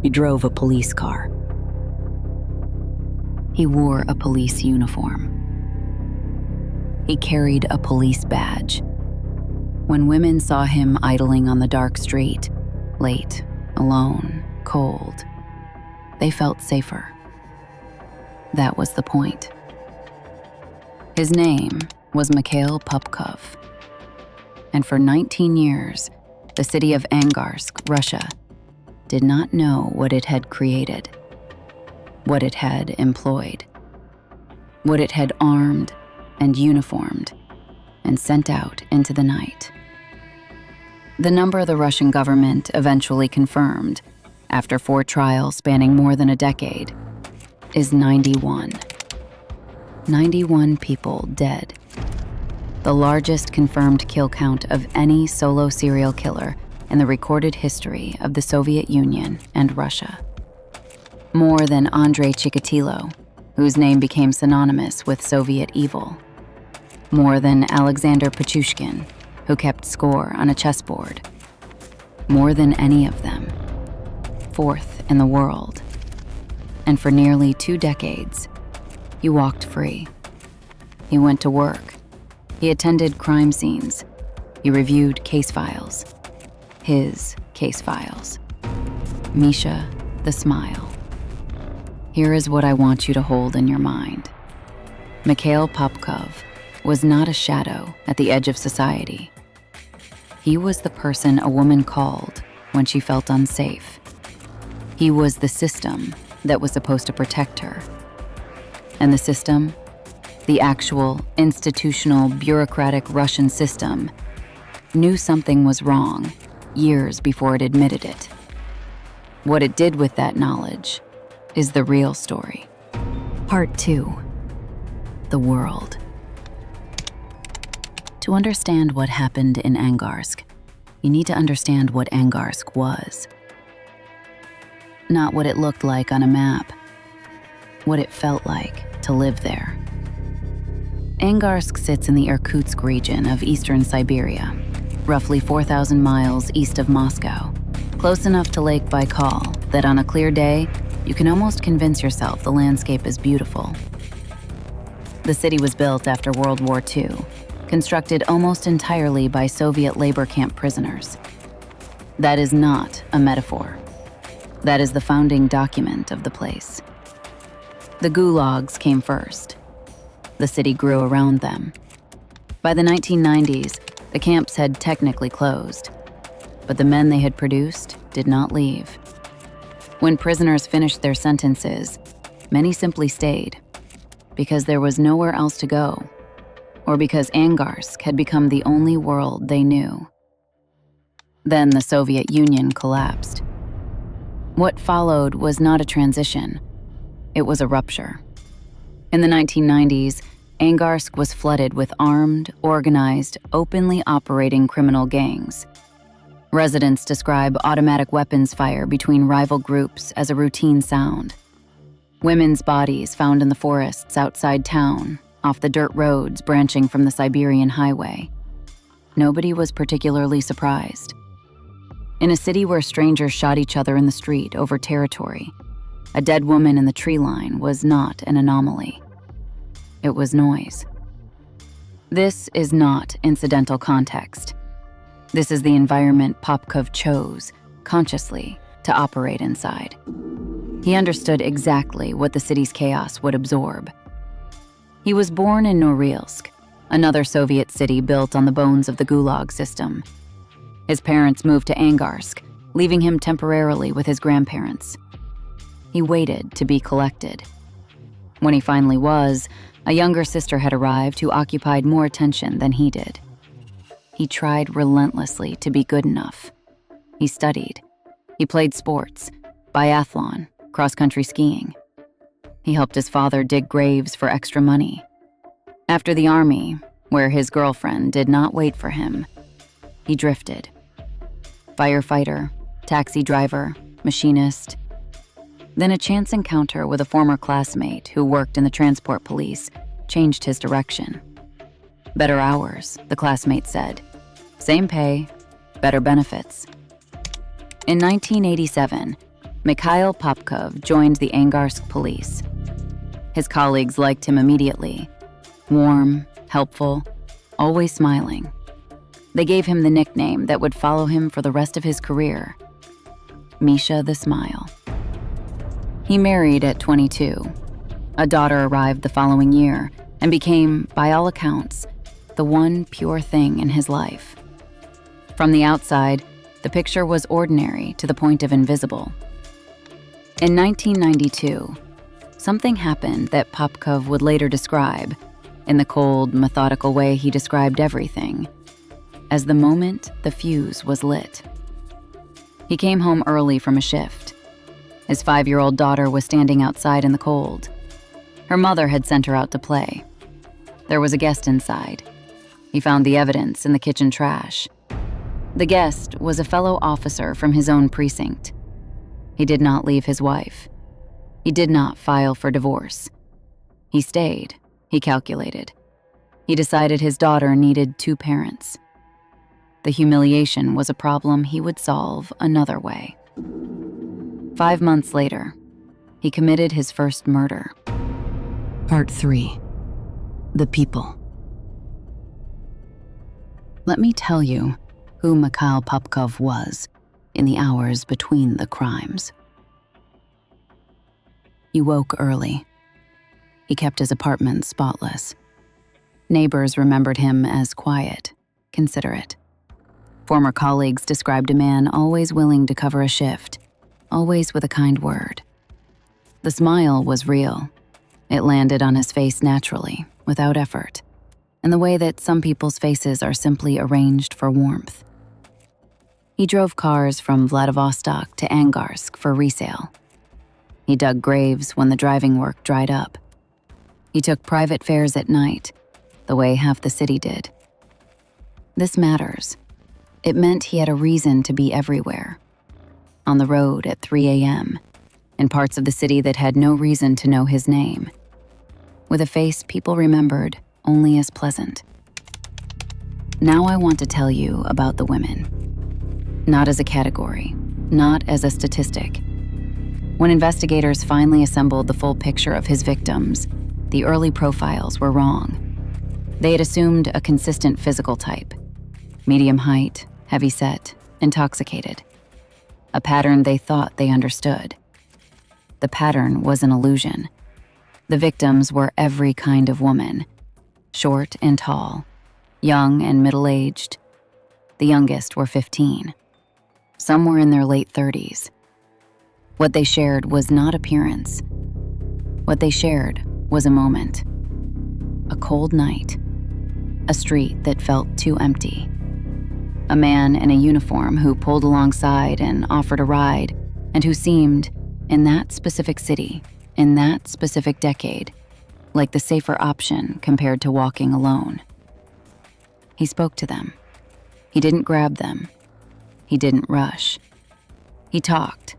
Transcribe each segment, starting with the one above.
He drove a police car. He wore a police uniform. He carried a police badge. When women saw him idling on the dark street, late, alone, cold, they felt safer. That was the point. His name was Mikhail Popkov. And for 19 years, the city of Angarsk, Russia, did not know what it had created, what it had employed, what it had armed and uniformed and sent out into the night. The number the Russian government eventually confirmed, after 4 trials spanning more than a decade, is 91. 91 people dead. The largest confirmed kill count of any solo serial killer in the recorded history of the Soviet Union and Russia. More than Andrei Chikatilo, whose name became synonymous with Soviet evil. More than Alexander Pichushkin, who kept score on a chessboard. More than any of them. 4th in the world. And for nearly 2 decades, he walked free. He went to work. He attended crime scenes. He reviewed case files. His case files. Misha, the smile. Here is what I want you to hold in your mind. Mikhail Popkov was not a shadow at the edge of society. He was the person a woman called when she felt unsafe. He was the system that was supposed to protect her. And the system, the actual institutional bureaucratic Russian system, knew something was wrong years before it admitted it. What it did with that knowledge is the real story. Part 2. The world. To understand what happened in Angarsk, you need to understand what Angarsk was. Not what it looked like on a map, what it felt like to live there. Angarsk sits in the Irkutsk region of eastern Siberia, roughly 4,000 miles east of Moscow, close enough to Lake Baikal that on a clear day, you can almost convince yourself the landscape is beautiful. The city was built after World War II, constructed almost entirely by Soviet labor camp prisoners. That is not a metaphor. That is the founding document of the place. The gulags came first. The city grew around them. By the 1990s, the camps had technically closed, but the men they had produced did not leave. When prisoners finished their sentences, many simply stayed, because there was nowhere else to go, or because Angarsk had become the only world they knew. Then the Soviet Union collapsed. What followed was not a transition, it was a rupture. In the 1990s, Angarsk was flooded with armed, organized, openly operating criminal gangs. Residents describe automatic weapons fire between rival groups as a routine sound. Women's bodies found in the forests outside town, off the dirt roads branching from the Siberian highway. Nobody was particularly surprised. In a city where strangers shot each other in the street over territory, a dead woman in the tree line was not an anomaly. It was noise. This is not incidental context. This is the environment Popkov chose, consciously, to operate inside. He understood exactly what the city's chaos would absorb. He was born in Norilsk, another Soviet city built on the bones of the Gulag system. His parents moved to Angarsk, leaving him temporarily with his grandparents. He waited to be collected. When he finally was, a younger sister had arrived who occupied more attention than he did. He tried relentlessly to be good enough. He studied. He played sports, biathlon, cross-country skiing. He helped his father dig graves for extra money. After the army, where his girlfriend did not wait for him, he drifted. Firefighter, taxi driver, machinist. Then a chance encounter with a former classmate who worked in the transport police changed his direction. Better hours, the classmate said. Same pay, better benefits. In 1987, Mikhail Popkov joined the Angarsk police. His colleagues liked him immediately. Warm, helpful, always smiling. They gave him the nickname that would follow him for the rest of his career, Misha the Smile. He married at 22. A daughter arrived the following year and became, by all accounts, the one pure thing in his life. From the outside, the picture was ordinary to the point of invisible. In 1992, something happened that Popkov would later describe, in the cold, methodical way he described everything, as the moment the fuse was lit. He came home early from a shift. His 5-year-old daughter was standing outside in the cold. Her mother had sent her out to play. There was a guest inside. He found the evidence in the kitchen trash. The guest was a fellow officer from his own precinct. He did not leave his wife. He did not file for divorce. He stayed, he calculated. He decided his daughter needed 2 parents. The humiliation was a problem he would solve another way. 5 months later, he committed his first murder. Part 3. The People. Let me tell you who Mikhail Popkov was in the hours between the crimes. He woke early. He kept his apartment spotless. Neighbors remembered him as quiet, considerate. Former colleagues described a man always willing to cover a shift, always with a kind word. The smile was real. It landed on his face naturally, without effort, in the way that some people's faces are simply arranged for warmth. He drove cars from Vladivostok to Angarsk for resale. He dug graves when the driving work dried up. He took private fares at night, the way half the city did. This matters. It meant he had a reason to be everywhere. On the road at 3 a.m., in parts of the city that had no reason to know his name, with a face people remembered only as pleasant. Now I want to tell you about the women. Not as a category, not as a statistic. When investigators finally assembled the full picture of his victims, the early profiles were wrong. They had assumed a consistent physical type: medium height, heavy-set, intoxicated. A pattern they thought they understood. The pattern was an illusion. The victims were every kind of woman, short and tall, young and middle-aged. The youngest were 15. Some were in their late 30s. What they shared was not appearance. What they shared was a moment. A cold night. A street that felt too empty. A man in a uniform who pulled alongside and offered a ride, and who seemed, in that specific city, in that specific decade, like the safer option compared to walking alone. He spoke to them. He didn't grab them. He didn't rush. He talked,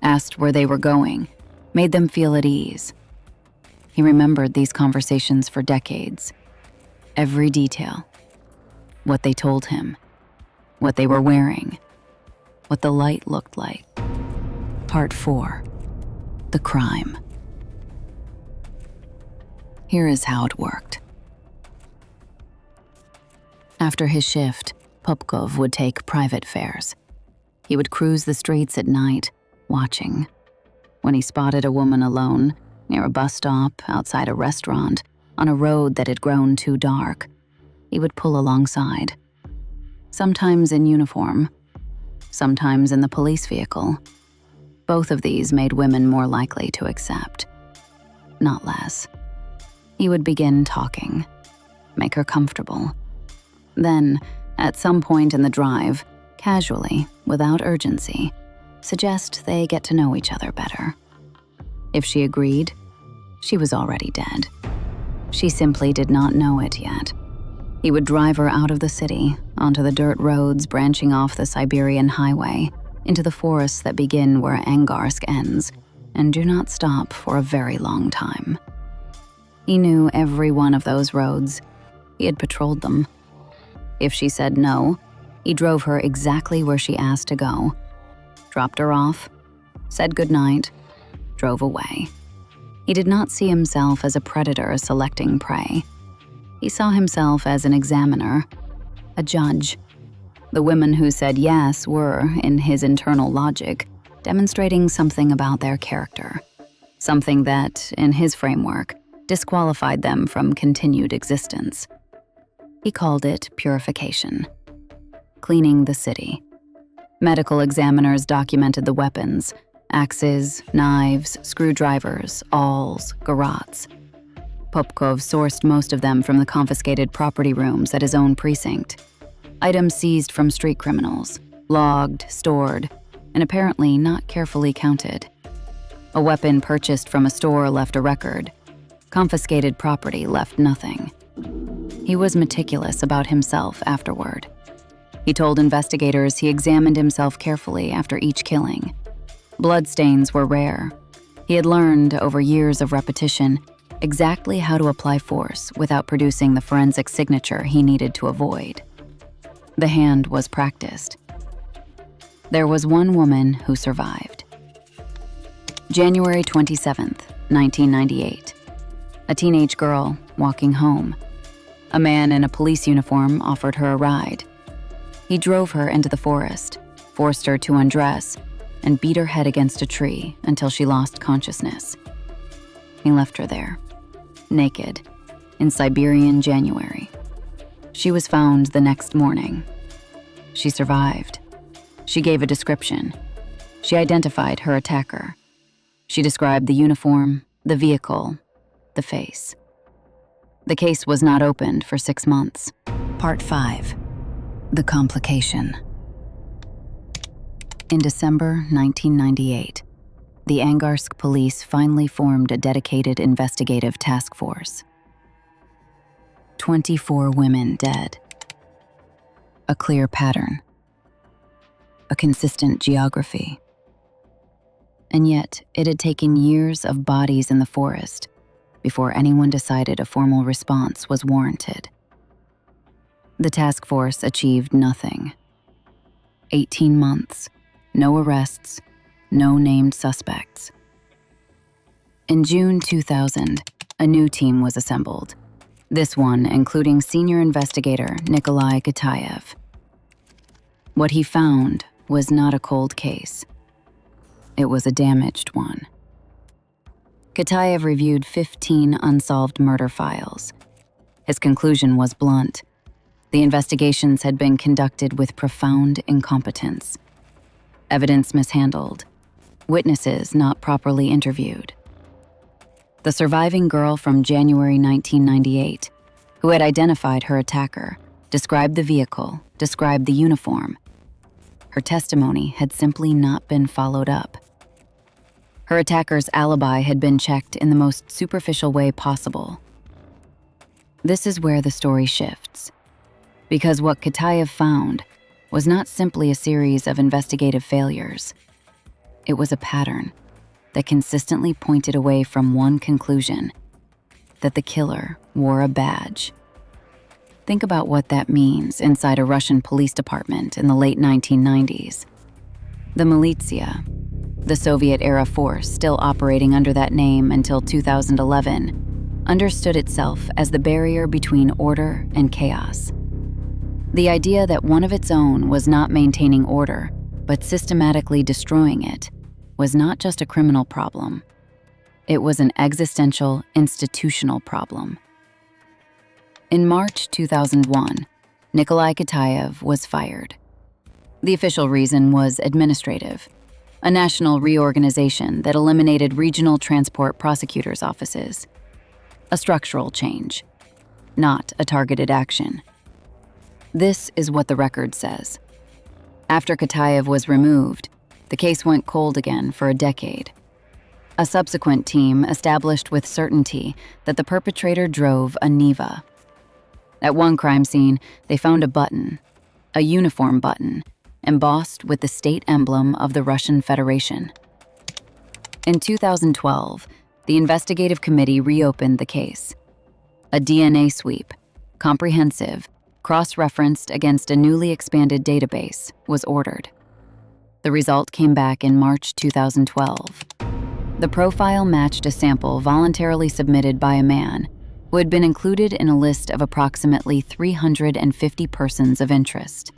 asked where they were going, made them feel at ease. He remembered these conversations for decades. Every detail. What they told him. What they were wearing. What the light looked like. Part 4. The crime. Here is how it worked. After his shift, Popkov would take private fares. He would cruise the streets at night, watching. When he spotted a woman alone, near a bus stop, outside a restaurant, on a road that had grown too dark, he would pull alongside. Sometimes in uniform, sometimes in the police vehicle. Both of these made women more likely to accept, not less. He would begin talking, make her comfortable. Then, at some point in the drive, casually, without urgency, suggest they get to know each other better. If she agreed, she was already dead. She simply did not know it yet. He would drive her out of the city, onto the dirt roads branching off the Siberian highway, into the forests that begin where Angarsk ends, and do not stop for a very long time. He knew every one of those roads. He had patrolled them. If she said no, he drove her exactly where she asked to go, dropped her off, said goodnight, drove away. He did not see himself as a predator selecting prey. He saw himself as an examiner, a judge. The women who said yes were, in his internal logic, demonstrating something about their character, something that, in his framework, disqualified them from continued existence. He called it purification. Cleaning the city. Medical examiners documented the weapons: axes, knives, screwdrivers, awls, garrots. Popkov sourced most of them from the confiscated property rooms at his own precinct. Items seized from street criminals, logged, stored, and apparently not carefully counted. A weapon purchased from a store left a record. Confiscated property left nothing. He was meticulous about himself afterward. He told investigators he examined himself carefully after each killing. Bloodstains were rare. He had learned, over years of repetition, exactly how to apply force without producing the forensic signature he needed to avoid. The hand was practiced. There was one woman who survived. January 27th, 1998. A teenage girl walking home. A man in a police uniform offered her a ride. He drove her into the forest, forced her to undress, and beat her head against a tree until she lost consciousness. He left her there, naked, in Siberian January. She was found the next morning. She survived. She gave a description. She identified her attacker. She described the uniform, the vehicle, the face. The case was not opened for 6 months. Part 5. The complication. In December 1998, the Angarsk police finally formed a dedicated investigative task force. 24 women dead. A clear pattern. A consistent geography. And yet, it had taken years of bodies in the forest before anyone decided a formal response was warranted. The task force achieved nothing. 18 months, no arrests, no named suspects. In June 2000, a new team was assembled. This one including senior investigator Mikhail Popkov. What he found was not a cold case. It was a damaged one. Kitaev reviewed 15 unsolved murder files. His conclusion was blunt. The investigations had been conducted with profound incompetence. Evidence mishandled. Witnesses not properly interviewed. The surviving girl from January 1998, who had identified her attacker, described the vehicle, described the uniform. Her testimony had simply not been followed up. Her attacker's alibi had been checked in the most superficial way possible. This is where the story shifts, because what Kitaev found was not simply a series of investigative failures. It was a pattern that consistently pointed away from one conclusion: that the killer wore a badge. Think about what that means inside a Russian police department in the late 1990s. The militia, the Soviet-era force still operating under that name until 2011, understood itself as the barrier between order and chaos. The idea that one of its own was not maintaining order, but systematically destroying it, was not just a criminal problem. It was an existential, institutional problem. In March 2001, Nikolai Kitaev was fired. The official reason was administrative, a national reorganization that eliminated regional transport prosecutors' offices. A structural change, not a targeted action. This is what the record says. After Kitaev was removed, the case went cold again for a decade. A subsequent team established with certainty that the perpetrator drove a Niva. At one crime scene, they found a button, a uniform button, embossed with the state emblem of the Russian Federation. In 2012, the investigative committee reopened the case. A DNA sweep, comprehensive, cross-referenced against a newly expanded database, was ordered. The result came back in March 2012. The profile matched a sample voluntarily submitted by a man who had been included in a list of approximately 350 persons of interest.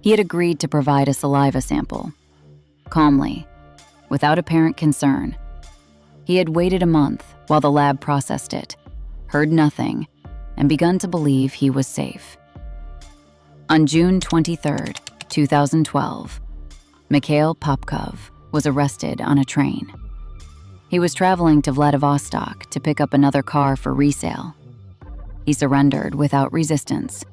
He had agreed to provide a saliva sample. Calmly, without apparent concern, he had waited a month while the lab processed it, heard nothing, and begun to believe he was safe. On June 23, 2012, Mikhail Popkov was arrested on a train. He was traveling to Vladivostok to pick up another car for resale. He surrendered without resistance.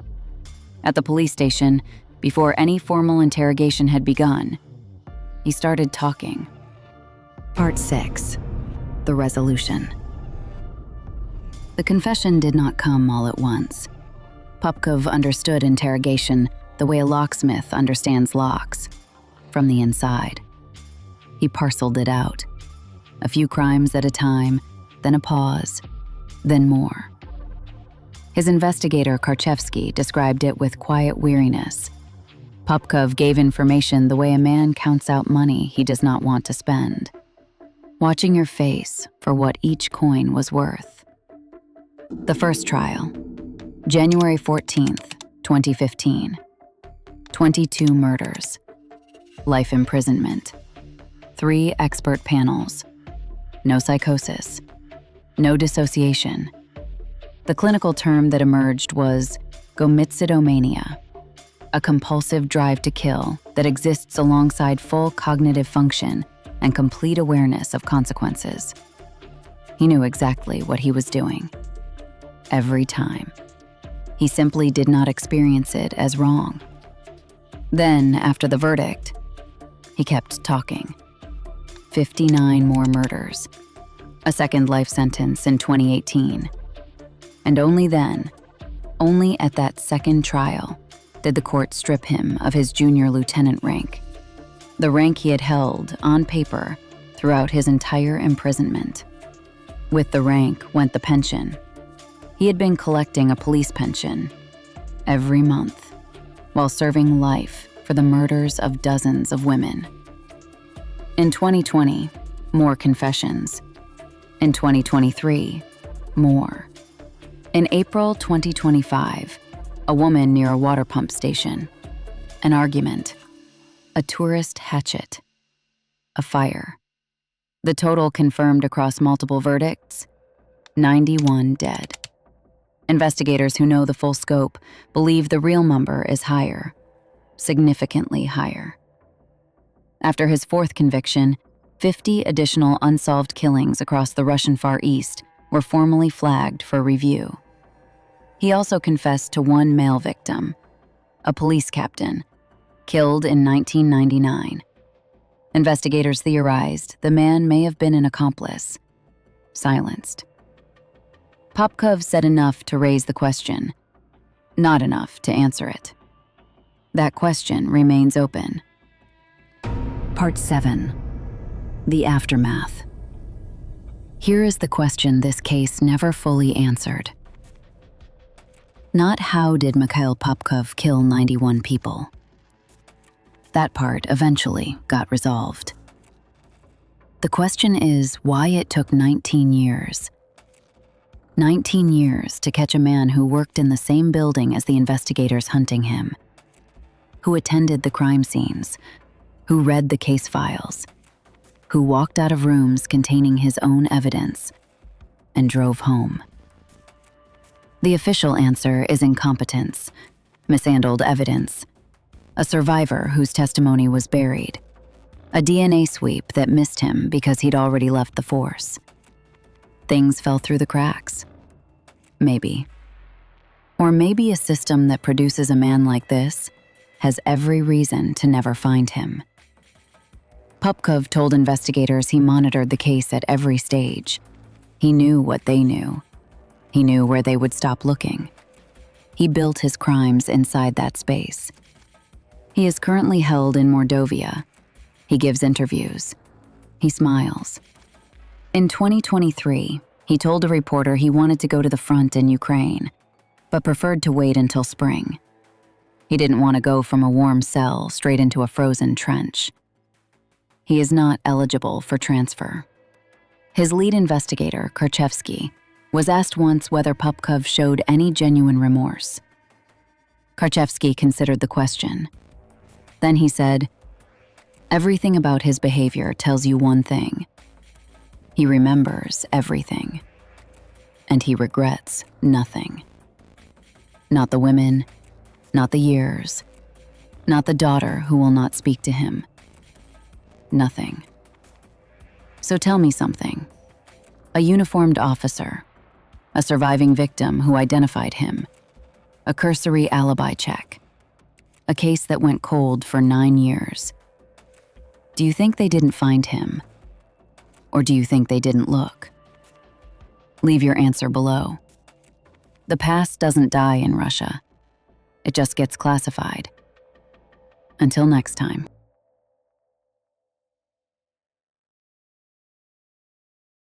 At the police station, before any formal interrogation had begun, he started talking. Part 6. The resolution. The confession did not come all at once. Popkov understood interrogation the way a locksmith understands locks, from the inside. He parceled it out. A few crimes at a time, then a pause, then more. His investigator, Karchevsky, described it with quiet weariness. Popkov gave information the way a man counts out money he does not want to spend, watching your face for what each coin was worth. The first trial, January 14th, 2015. 22 murders. Life imprisonment. 3 expert panels. No psychosis. No dissociation. The clinical term that emerged was gomitsidomania, a compulsive drive to kill that exists alongside full cognitive function and complete awareness of consequences. He knew exactly what he was doing. Every time. He simply did not experience it as wrong. Then, after the verdict, he kept talking. 59 more murders. A second life sentence in 2018. And only then, only at that second trial, did the court strip him of his junior lieutenant rank, the rank he had held, on paper, throughout his entire imprisonment. With the rank went the pension. He had been collecting a police pension every month while serving life for the murders of dozens of women. In 2020, more confessions. In 2023, more. In April 2025, a woman near a water pump station. An argument. A tourist hatchet. A fire. The total confirmed across multiple verdicts, 91 dead. Investigators who know the full scope believe the real number is higher, significantly higher. After his fourth conviction, 50 additional unsolved killings across the Russian Far East were formally flagged for review. He also confessed to one male victim, a police captain, killed in 1999. Investigators theorized the man may have been an accomplice, silenced. Popkov said enough to raise the question, not enough to answer it. That question remains open. Part 7. The aftermath. Here is the question this case never fully answered. Not how did Mikhail Popkov kill 91 people. That part eventually got resolved. The question is why it took 19 years. 19 years to catch a man who worked in the same building as the investigators hunting him, who attended the crime scenes, who read the case files, who walked out of rooms containing his own evidence, and drove home. The official answer is incompetence, mishandled evidence, a survivor whose testimony was buried, a DNA sweep that missed him because he'd already left the force. Things fell through the cracks. Maybe. Or maybe a system that produces a man like this has every reason to never find him. Popkov told investigators he monitored the case at every stage. He knew what they knew. He knew where they would stop looking. He built his crimes inside that space. He is currently held in Mordovia. He gives interviews. He smiles. In 2023, he told a reporter he wanted to go to the front in Ukraine, but preferred to wait until spring. He didn't want to go from a warm cell straight into a frozen trench. He is not eligible for transfer. His lead investigator, Karchevsky, was asked once whether Popkov showed any genuine remorse. Karchevsky considered the question. Then he said, "Everything about his behavior tells you one thing. He remembers everything. And he regrets nothing. Not the women, not the years, not the daughter who will not speak to him. Nothing. So tell me something. A uniformed officer, a surviving victim who identified him, a cursory alibi check, a case that went cold for 9 years. Do you think they didn't find him? Or do you think they didn't look? Leave your answer below. The past doesn't die in Russia. It just gets classified. Until next time.